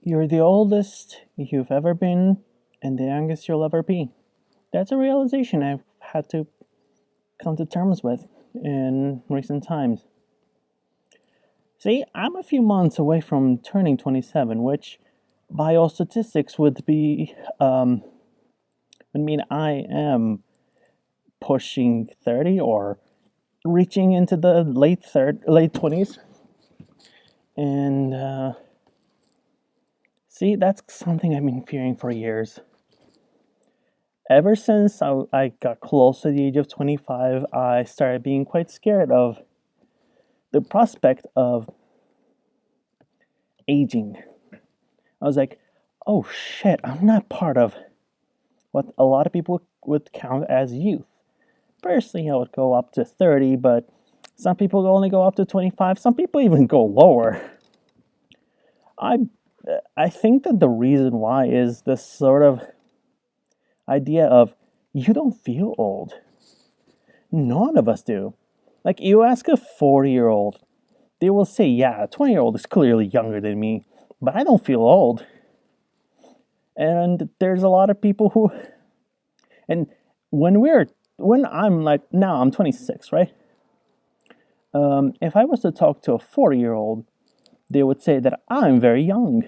You're the oldest you've ever been and the youngest you'll ever be. That's a realization I've had to come to terms with in recent times. See, I'm a few months away from turning 27, which by all statistics would mean I am pushing 30 or reaching into the late 20s. And see, that's something I've been fearing for years. Ever since I got close to the age of 25, I started being quite scared of the prospect of aging. I was like, oh shit, I'm not part of what a lot of people would count as youth. Personally, I would go up to 30, but some people only go up to 25. Some people even go lower. I I think that the reason why is this sort of idea of you don't feel old. None of us do. Like, you ask a 40-year-old, they will say, yeah, a 20-year-old is clearly younger than me, but I don't feel old. And there's a lot of people who, and when I'm like, now I'm 26, right? If I was to talk to a 40-year-old, they would say that I'm very young.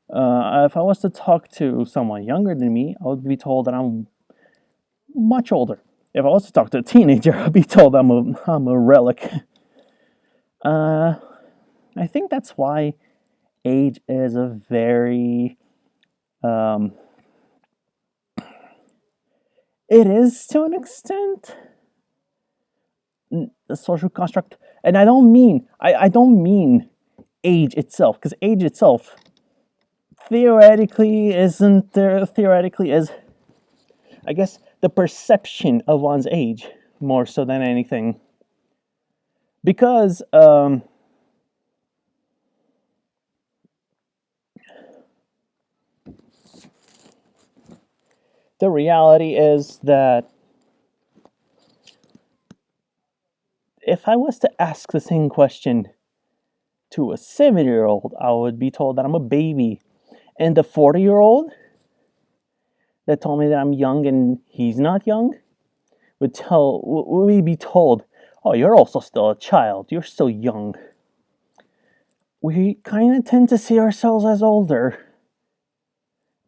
If I was to talk to someone younger than me, I would be told that I'm much older. If I was to talk to a teenager, I'd be told I'm a relic. I think that's why age is a very it is to an extent a social construct, and I don't mean age itself, because age itself theoretically isn't there. Theoretically is, I guess, the perception of one's age more so than anything, because the reality is that if I was to ask the same question to a 7-year-old, I would be told that I'm a baby. And the 40-year-old that told me that I'm young and he's not young would be told, oh, you're also still a child. You're still young. We kind of tend to see ourselves as older.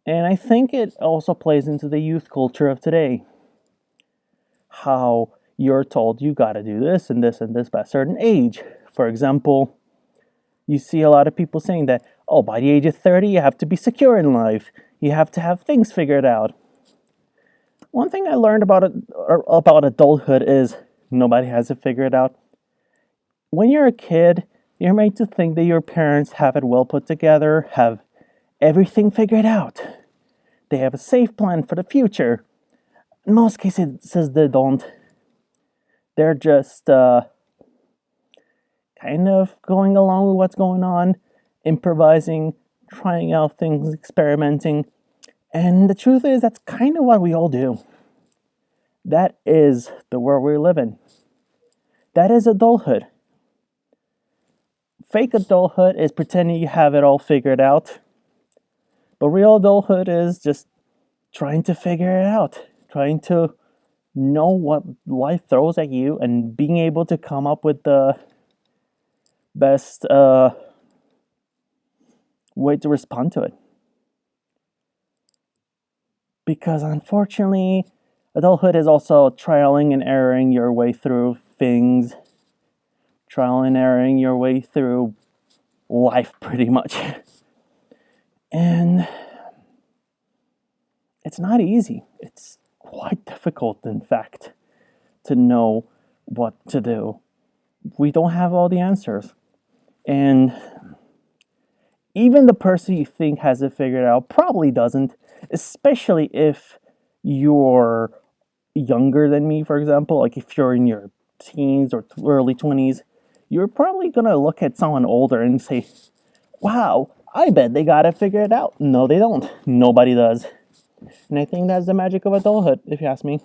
And I think it also plays into the youth culture of today. How you're told you gotta do this and this and this by a certain age. For example, you see a lot of people saying that, oh, by the age of 30, you have to be secure in life. You have to have things figured out. One thing I learned about adulthood is nobody has it figured out. When you're a kid, you're made to think that your parents have it well put together, have everything figured out. They have a safe plan for the future. In most cases, they don't. They're just kind of going along with what's going on, improvising, trying out things, experimenting. And the truth is, that's kind of what we all do. That is the world we live in. That is adulthood. Fake adulthood is pretending you have it all figured out. But real adulthood is just trying to figure it out. Trying to know what life throws at you and being able to come up with the best way to respond to it. Because unfortunately, adulthood is also trialing and erroring your way through things, trial and erroring your way through life, pretty much. And it's not easy. It's quite difficult, in fact, to know what to do. We don't have all the answers. And even the person you think has it figured out probably doesn't, especially if you're younger than me, for example. Like if you're in your teens or early 20s, you're probably going to look at someone older and say, wow, I bet they got it figured out. No, they don't. Nobody does. And I think that's the magic of adulthood, if you ask me.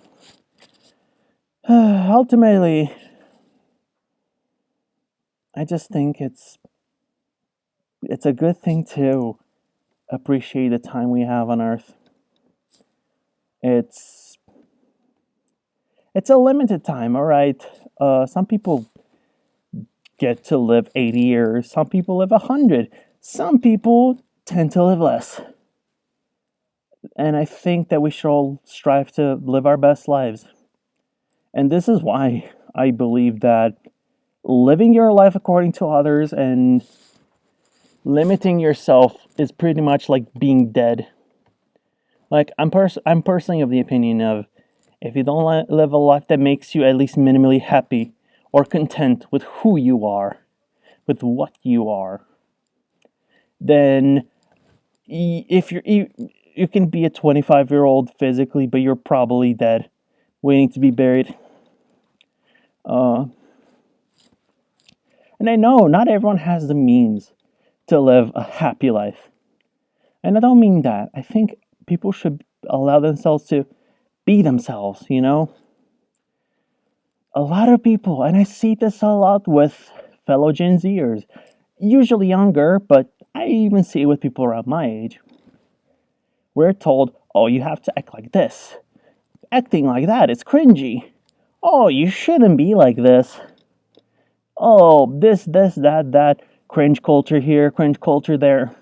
Ultimately, I just think it's a good thing to appreciate the time we have on Earth. It's it's a limited time, all right. Some people get to live 80 years. Some people live 100. Some people tend to live less. And I think that we should all strive to live our best lives. And this is why I believe that living your life according to others and limiting yourself is pretty much like being dead. Like I'm personally of the opinion of, if you don't live a life that makes you at least minimally happy or content with who you are, with what you are, then if you can be a 25-year-old physically, but you're probably dead, waiting to be buried. And I know not everyone has the means to live a happy life. And I don't mean that. I think people should allow themselves to be themselves, you know? A lot of people, and I see this a lot with fellow Gen Zers, usually younger, but I even see it with people around my age. We're told, oh, you have to act like this. Acting like that is cringy. Oh, you shouldn't be like this. Oh, this, that, cringe culture here, cringe culture there.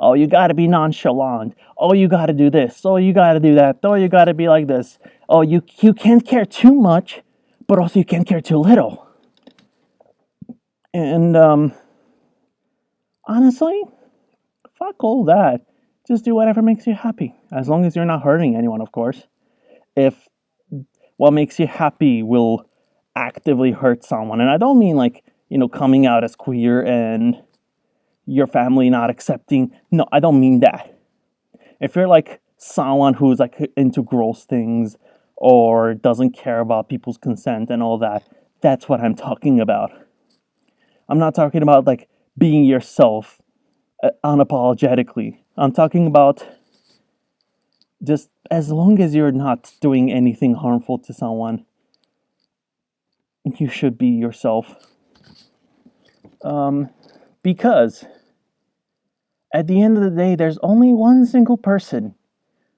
Oh, you gotta be nonchalant. Oh, you gotta do this. Oh, you gotta do that. Oh, you gotta be like this. Oh, you can't care too much, but also you can't care too little. And, honestly, fuck all that. Just do whatever makes you happy. As long as you're not hurting anyone, of course. If what makes you happy will actively hurt someone, and I don't mean like, coming out as queer and your family not accepting. No, I don't mean that. If you're like someone who's like into gross things or doesn't care about people's consent and all that, that's what I'm talking about. I'm not talking about like being yourself unapologetically. I'm talking about just as long as you're not doing anything harmful to someone, you should be yourself. Because at the end of the day, there's only one single person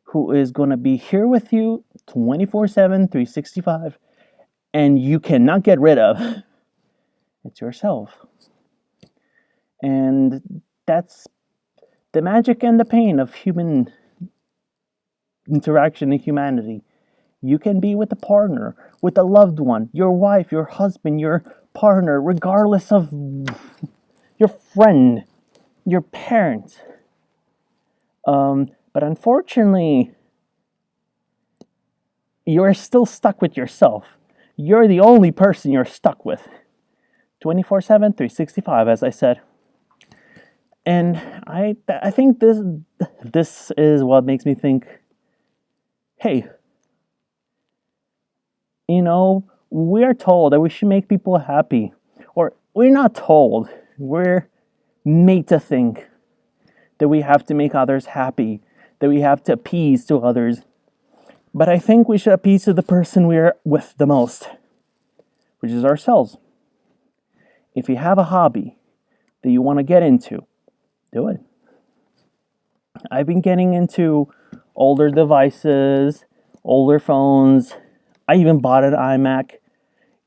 who is going to be here with you 24/7, 365, and you cannot get rid of. It's yourself. And that's the magic and the pain of human interaction and humanity. You can be with a partner, with a loved one, your wife, your husband, your partner, regardless of your friend, your parent. But unfortunately, you're still stuck with yourself. You're the only person you're stuck with. 24/7, 365, as I said. And I think this is what makes me think, hey, we're told that we should make people happy. Or we're not told. We're made to think that we have to make others happy, that we have to appease to others. But I think we should appease to the person we're with the most, which is ourselves. If you have a hobby that you want to get into, do it. I've been getting into older devices, older phones. I even bought an iMac.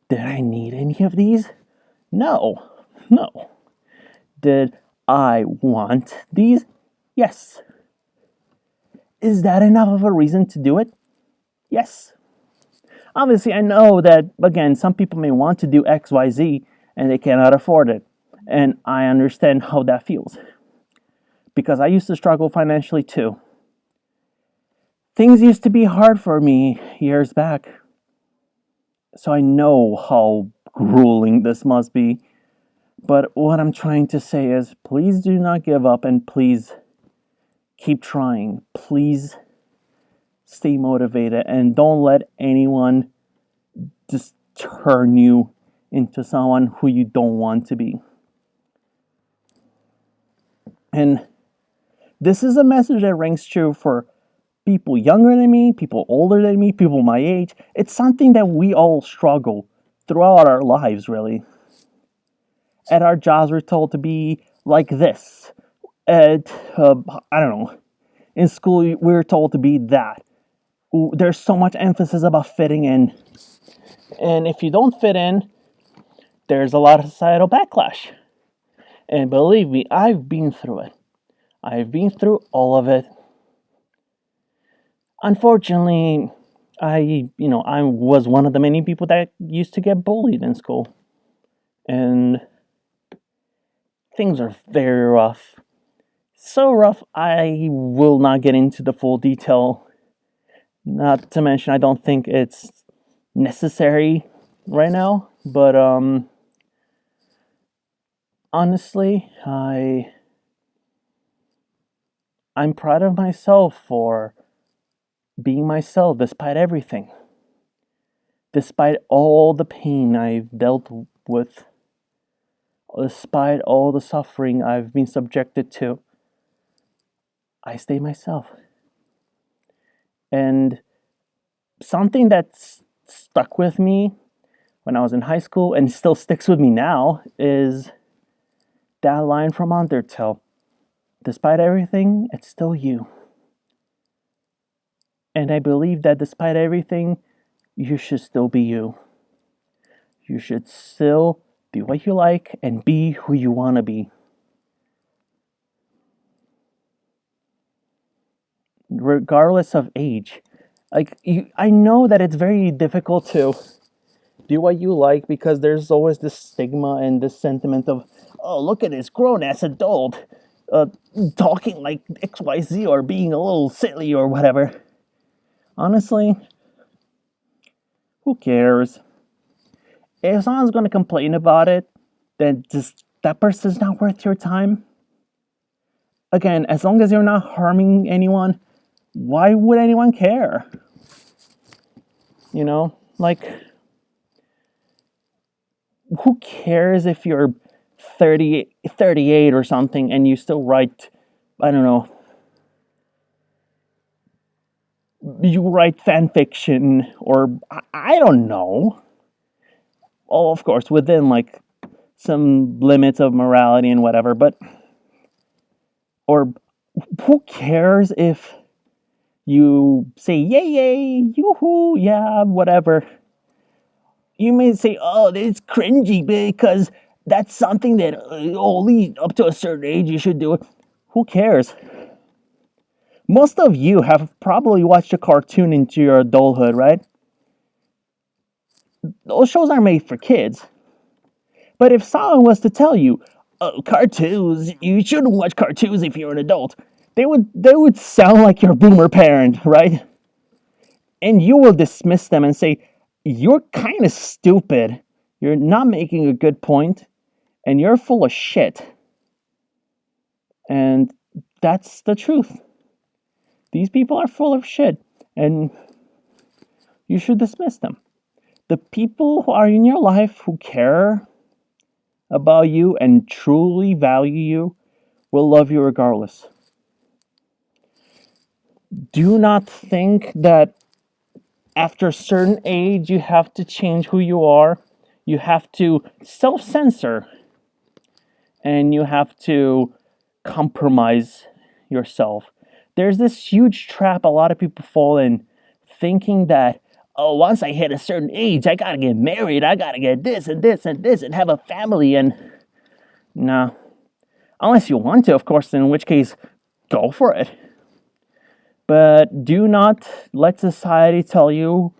Did I need any of these? No. Did I want these? Yes. Is that enough of a reason to do it? Yes. Obviously, I know that, again, some people may want to do XYZ and they cannot afford it. And I understand how that feels. Because I used to struggle financially too. Things used to be hard for me years back. So I know how grueling this must be. But what I'm trying to say is, please do not give up and please keep trying. Please stay motivated and don't let anyone just turn you into someone who you don't want to be. And this is a message that rings true for people younger than me, people older than me, people my age. It's something that we all struggle throughout our lives, really. At our jobs, we're told to be like this. at I don't know, in school we're told to be that. There's so much emphasis about fitting in, and if you don't fit in, there's a lot of societal backlash. And believe me, I've been through it. I've been through all of it. Unfortunately, I was one of the many people that used to get bullied in school. And things are very rough. So rough, I will not get into the full detail. Not to mention, I don't think it's necessary right now. But honestly, I'm proud of myself for being myself despite everything. Despite all the pain I've dealt with, despite all the suffering I've been subjected to, I stay myself. And something that's stuck with me when I was in high school and still sticks with me now is that line from Undertale. Despite everything, it's still you. And I believe that despite everything, you should still be you. You should still do what you like and be who you want to be. Regardless of age. I know that it's very difficult to do what you like because there's always this stigma and this sentiment of, oh, look at this grown ass adult uh, talking like XYZ or being a little silly or whatever. Honestly, who cares? If someone's going to complain about it, then just that person's not worth your time. Again, as long as you're not harming anyone, why would anyone care? You know, like, who cares if you're 38 or something and you still write, I don't know, you write fan fiction or I don't know. Oh, of course, within like some limits of morality and whatever, but, or who cares if you say, yay, yay, yoo-hoo, yeah, whatever. You may say, oh, it's cringy because that's something that only up to a certain age you should do it. Who cares? Most of you have probably watched a cartoon into your adulthood, right? Those shows are made for kids. But if someone was to tell you, oh, cartoons, you shouldn't watch cartoons if you're an adult, they would sound like your boomer parent, right? And you will dismiss them and say, you're kind of stupid. You're not making a good point, and you're full of shit. And that's the truth. These people are full of shit, and you should dismiss them. The people who are in your life who care about you and truly value you will love you regardless. Do not think that after a certain age you have to change who you are. You have to self-censor and you have to compromise yourself. There's this huge trap a lot of people fall in, thinking that, oh, once I hit a certain age, I gotta get married, I gotta get this and this and this and have a family. And nah, unless you want to, of course, in which case, go for it. But do not let society tell you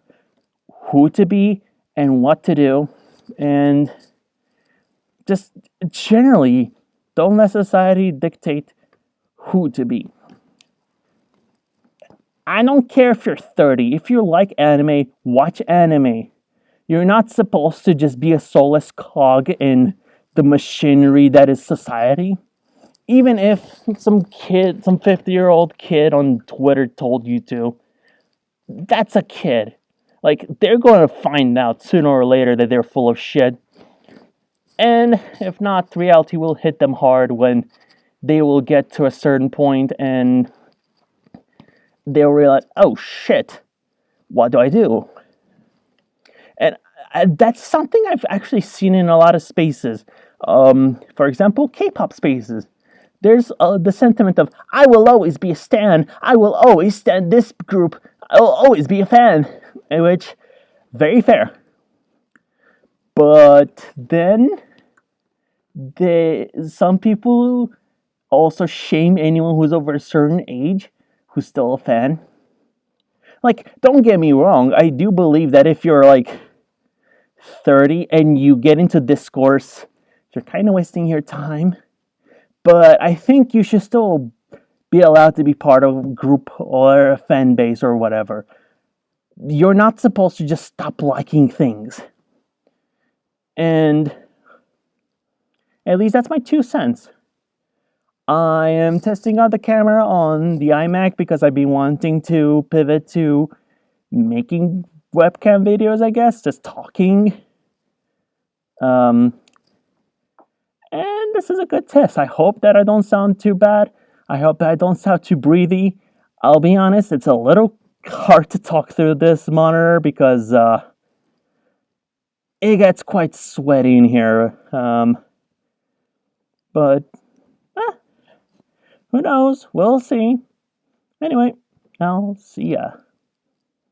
who to be and what to do. And just generally, don't let society dictate who to be. I don't care if you're 30. If you like anime, watch anime. You're not supposed to just be a soulless cog in the machinery that is society. Even if some 50-year-old kid on Twitter told you to, that's a kid. Like, they're going to find out sooner or later that they're full of shit. And if not, reality will hit them hard when they will get to a certain point and they'll realize, oh shit, what do I do? And that's something I've actually seen in a lot of spaces. For example, K-pop spaces. there's the sentiment of, I will always be a stan, I will always stand this group, I will always be a fan, which, very fair. But then, some people also shame anyone who's over a certain age who's still a fan. Like, don't get me wrong, I do believe that if you're like 30 and you get into discourse, you're kind of wasting your time. But I think you should still be allowed to be part of a group or a fan base or whatever. You're not supposed to just stop liking things. And at least that's my 2 cents. I am testing out the camera on the iMac because I've been wanting to pivot to making webcam videos, I guess, just talking. And this is a good test. I hope that I don't sound too bad. I hope that I don't sound too breathy. I'll be honest, it's a little hard to talk through this monitor because it gets quite sweaty in here. But who knows? We'll see. Anyway, I'll see ya.